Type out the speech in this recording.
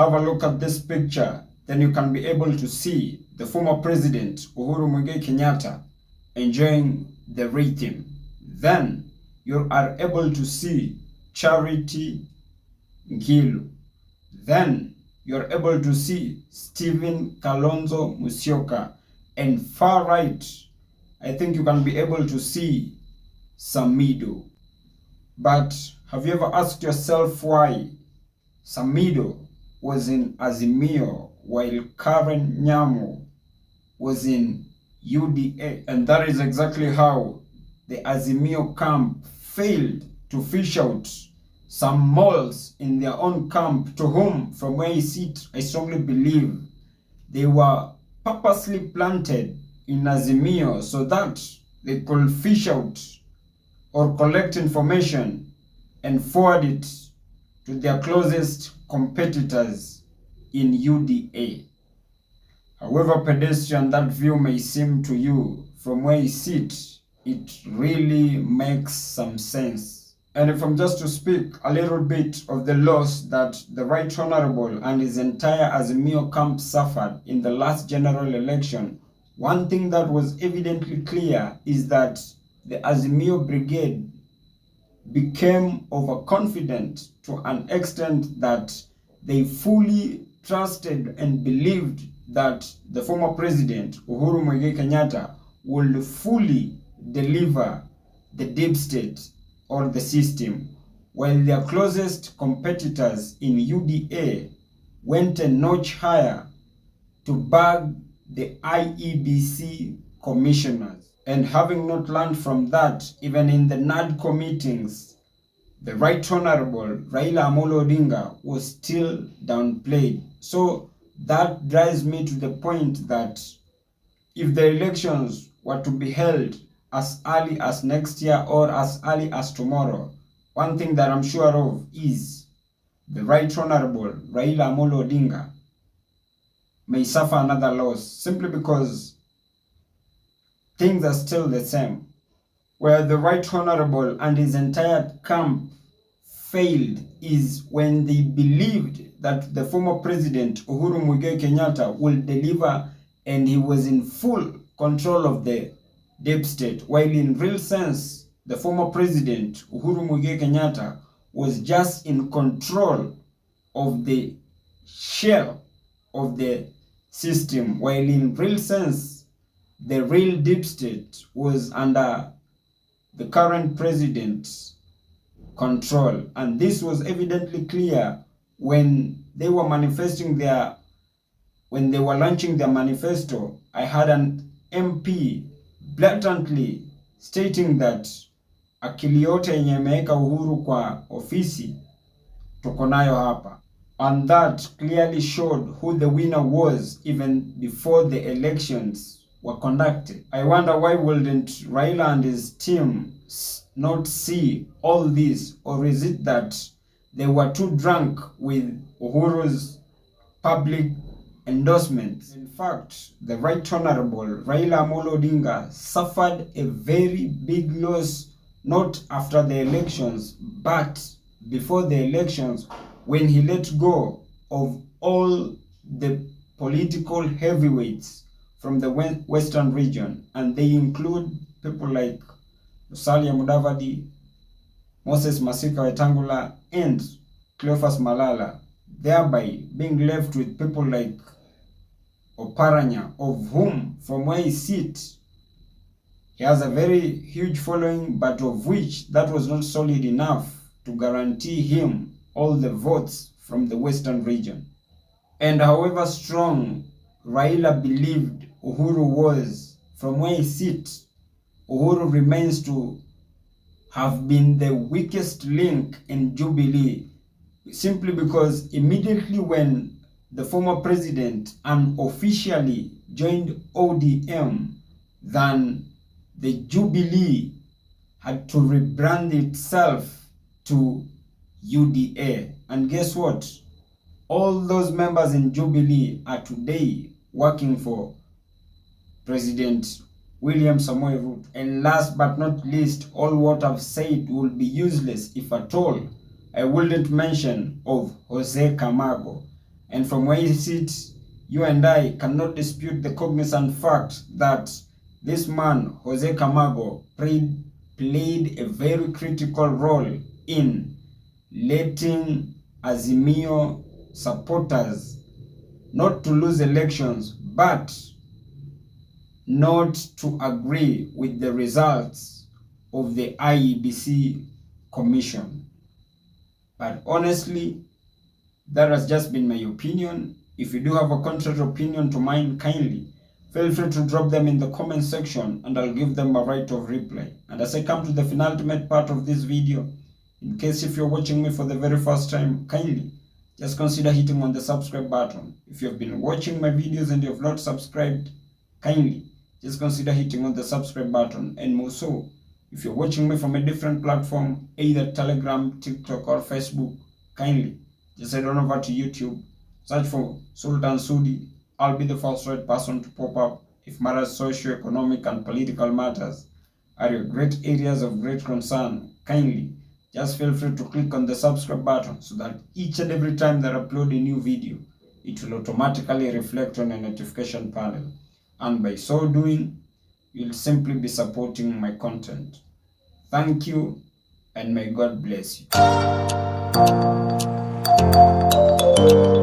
have a look at this picture, then you can be able to see the former president Uhuru Muigai Kenyatta enjoying the rhythm. Then you are able to see Charity Ngilu. Then you're able to see Stephen Kalonzo Musyoka. And far right, I think you can be able to see Samido. But have you ever asked yourself why Samido was in Azimio while Karen Nyamu was in UDA? And that is exactly how the Azimio camp failed to fish out some moles in their own camp, to whom, from where I sit, I strongly believe they were purposely planted in Azimio so that they could fish out or collect information and forward it to their closest competitors in UDA. However pedestrian that view may seem to you, from where you sit, it really makes some sense. And if I'm just to speak a little bit of the loss that the Right Honorable and his entire Azimio camp suffered in the last general election, one thing that was evidently clear is that the Azimio brigade became overconfident to an extent that they fully trusted and believed that the former president, Uhuru Muigai Kenyatta, would fully deliver the deep state or the system, while their closest competitors in UDA went a notch higher to bag the IEBC commissioners. And having not learned from that, even in the NADCO meetings, the Right Honorable Raila Amolo Odinga was still downplayed. So that drives me to the point that if the elections were to be held as early as next year or as early as tomorrow, one thing that I'm sure of is the Right Honorable Raila Amolo Odinga may suffer another loss, simply because things are still the same. Where the Right Honorable and his entire camp failed is when they believed that the former president Uhuru Muigai Kenyatta will deliver and he was in full control of the deep state, while in real sense the former president Uhuru Muigai Kenyatta was just in control of the shell of the system, while in real sense the real deep state was under the current president's control. And this was evidently clear when they were launching their manifesto. I had an MP blatantly stating that akili yote yenye imeweka Uhuru kwa ofisi tuko nayo hapa. And that clearly showed who the winner was even before the elections were conducted. I wonder why wouldn't Raila and his team not see all this, or is it that they were too drunk with Uhuru's public endorsements? In fact, the Right Honorable Raila Amolo Odinga suffered a very big loss, not after the elections, but before the elections, when he let go of all the political heavyweights from the Western region, and they include people like Musalia Mudavadi, Moses Masika Wetangula, and Cleophas Malala, thereby being left with people like Oparanya, of whom, from where he sits, he has a very huge following, but of which that was not solid enough to guarantee him all the votes from the Western region. And however strong Raila believed Uhuru was, from where he sits, Uhuru remains to have been the weakest link in Jubilee, simply because immediately when the former president unofficially joined ODM, then the Jubilee had to rebrand itself to UDA. And guess what? All those members in Jubilee are today working for President William Samoei Ruto. And last but not least, all what I've said will be useless if at all I wouldn't mention of Jose Camargo. And from where you sit, you and I cannot dispute the cognizant fact that this man, Jose Camargo, played a very critical role in letting Azimio supporters not to lose elections, but not to agree with the results of the IEBC commission. But honestly, that has just been my opinion. If you do have a contrary opinion to mine, kindly feel free to drop them in the comment section and I'll give them a right of reply. And as I come to the penultimate part of this video, in case if you're watching me for the very first time, kindly just consider hitting on the subscribe button. If you have been watching my videos and you have not subscribed, kindly just consider hitting on the subscribe button. And more so, if you're watching me from a different platform, either Telegram, TikTok or Facebook, kindly just head on over to YouTube, search for Sultan Suddy. I'll be the first right person to pop up if matters socio-economic and political matters are your great areas of great concern. Kindly just feel free to click on the subscribe button so that each and every time that I upload a new video, it will automatically reflect on a notification panel. And by so doing, you'll simply be supporting my content. Thank you, and may God bless you.